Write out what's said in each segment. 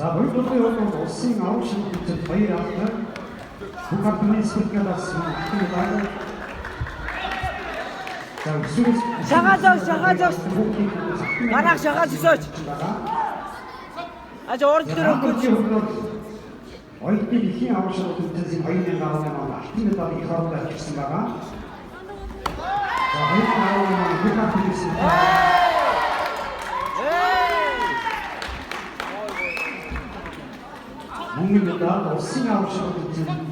За хоёрдугаар бол улсын авах шилжилт хоёр автар бүх хамтны спикераас ахмад Шагаалж. Манайх шагаалж өсөөч. Аж орд дээр өгч. Ойдын ихийн авах шилжилтийн 2018 он ахмад баг их хоорондоо ирсэн байгаа. За хоёрдугаар бүх хамтны Мөнгөнд улсын авах шилжилтийн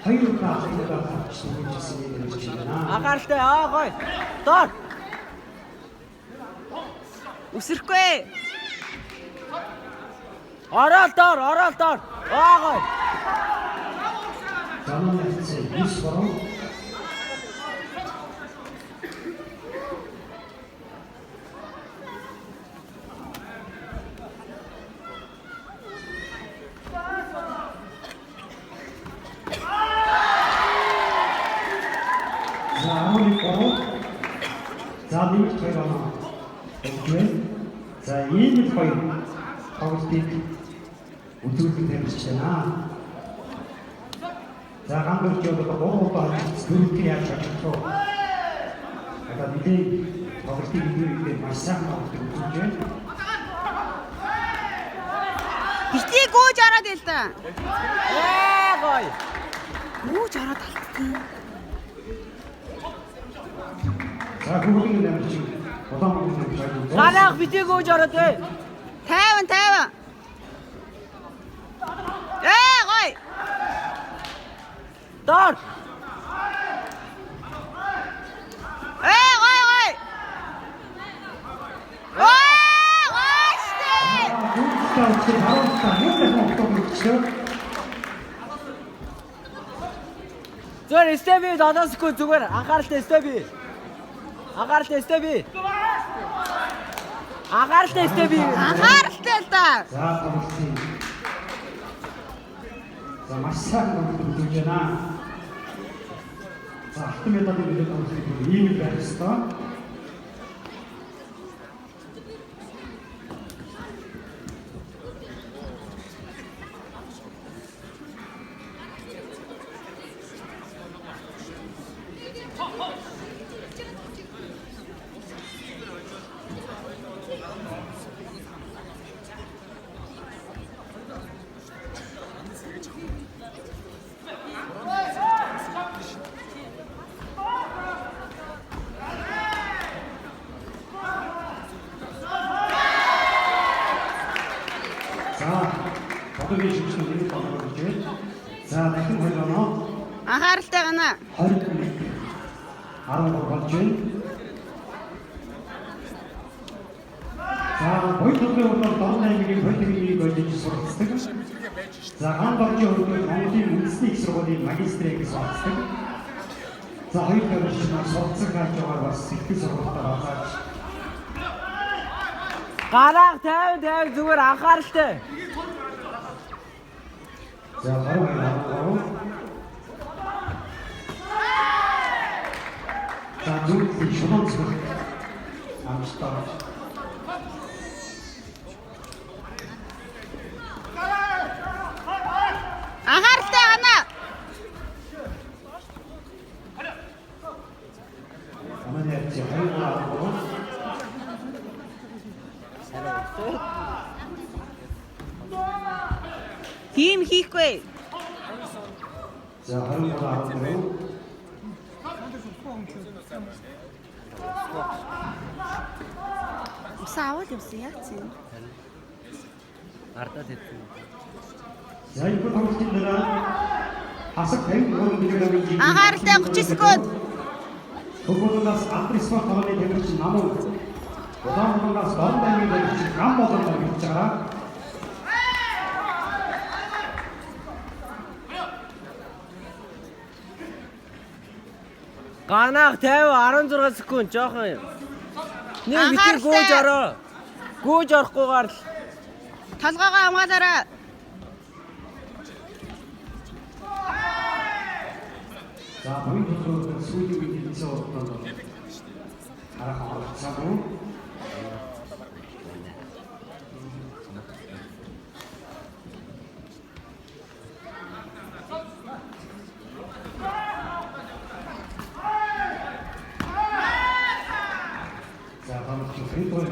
хоёр удаа авсан гэсэн юм байна. Агаартай гой. Дор. Үсрэхгүй. Орол дор. Гой. Замын хэсэг бис бороо. За нэг хоёр оноо. Тэгвэл за ийм хоёр тоглолтыг үзүүлэх тавьж байна. За хангамж явуулах боогоо зүрхний яаж чадчихв. Одоо бидний тоглолтыг үзүүлэхдээ маш сайн тоглолт үзүүлж байна. Битгий гүйж ороод ил та. Гой. Гүйж ороод алдсан. За бүгдийг нэмж удаан бүгдийг хийж. Ганах битгий гүйж ороод бай. 50. Гой. Дор. Гой. Зөв стеби дадасгүй зүгээр анхааралтай стеби. Анхааралтай Анхааралтай л да. За тоглолтын. За маш сайн тоглолт үзүүлж байна. За алтан медалийн үлдэх тоглолт ийм л байх ёстой. Одоогийн шигшин нэг тоглож байна. За дахин хоёр оноо. Анхааралтай гана. 20 болж байна. За хоёрдугаар бол Дорнаймгийн политикийг олж суралцдаг. За Хамбаргийн хөрөнгө Монголын үндэсний их сургуулийн магистрийг суралцдаг. За хоёрдугаар шинээр суралцах хажуугаар бас ихтгэл сургалтаар аваад. Гараа 50 зүгээр анхааралтай. За хараа. За зүгт шунц. Амстаа. Анхааралтай гана. Аманьяц хайраа. Тим хийхгүй. За хараа. Саавал юмсан яац юм. Ардаад хэлсэн. За энэ тоглолтын дараа хасаг 50 мөрөнд Анхааралтай 30 секунд. Хөгөөдөөс Априсфа тооны тэмцэж намуу. Удаанаас Дорнаймгийн тэмцэж гам болон гэж байгаа. Ганах 50 16 секунд жоохон юм. Нэг битгий гүйж ороо. Гүйж орохгүйгээр л Толгоогоо хамгаалаарай. За хоёрдугаар сүүлийн үед хэлсэн уртанд харахад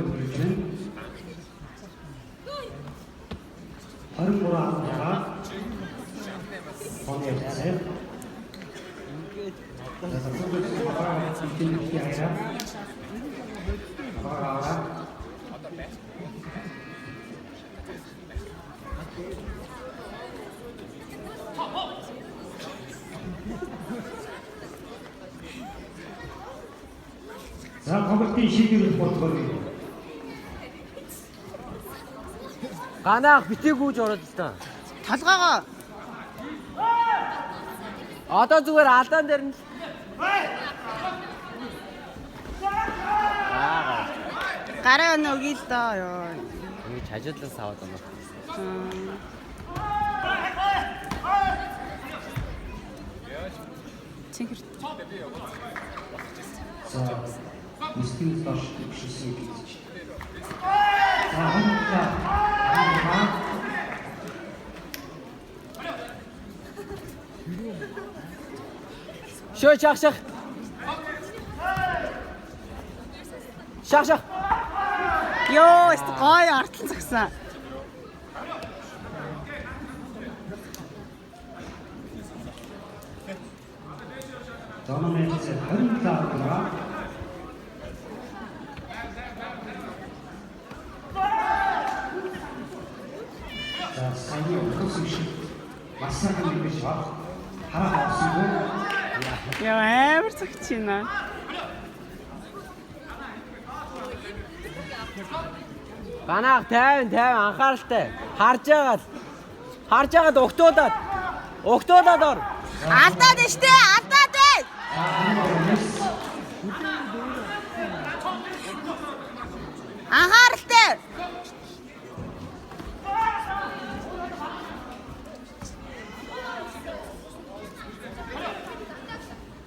төвлөрч байна. 23 ангаа Оны ясаа. За комбертийн шийдвэр бодлого. Ганах битээ гүйж ороод л та. Толгоогоо. Одоо зүгээр алдаан дээр нь л. Гараа өнөө өгье л доо ёо. Ингэж хажуудлаас аваад байна. Цэгэр. За мистийн дош төвшсөн гэж. За хамтдаа Шөө шах. Шах. Ёо, эст гоё артал зогсон. Домонэц 27 гоо. За сая өсөж массан гэж бат хараа авсан. Ёо, амар зогч байна. Ганах 50 анхааралтай. Харж агаад өгтөөдаад ор. Алдаад нь штэ, алдаад бай. Анхааралтай.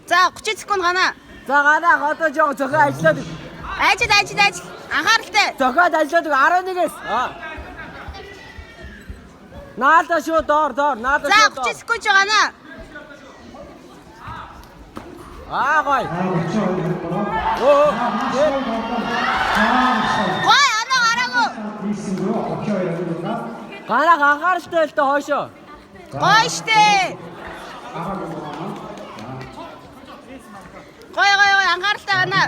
За 30 секунд гана. За ганах одоо жоо зохио ажиллаад. Ажил. Анхааралтай. Зохиод ажиллаад 11-ээс. Наалда шүү доор. Наалда За шүү 30 секунд ч гана. Гой. Оо. Гой араагүй. Ганах анхааралтай л та хоошоо. Гой штэ. Гой анхааралтай гана.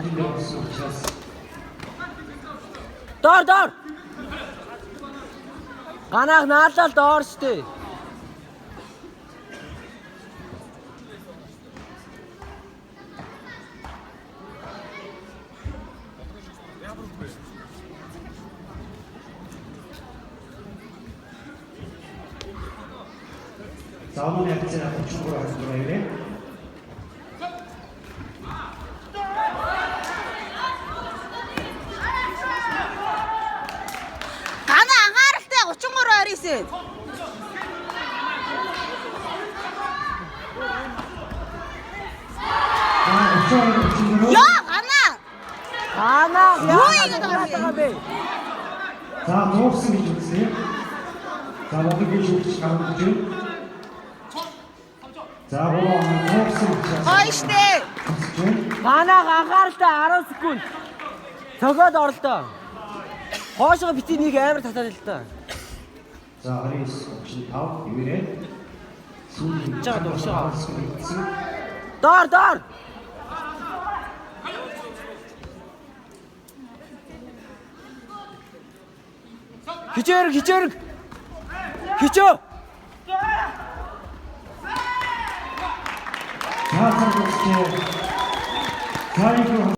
Доор. Ганах наалал доор штэ. Заамын явцаа хүчээр хавраа. Гана анхааралтай 33-29. Ёо, гана. Ганах Юу ингэж байгаа бэ? За дууссан гэж үзье. За бодгийн шүүгч гаргаж байна. За дууссан гэж. Гой штэ. Ганах анхааралтай 10 секунд. Цогоод орлоо. Хоошоо бити нэг амар татаад л та. За 29 ивэрээ. Сүүлийн Жаа дуусаа. Доор. Доор. Хичээг. Хичөө. За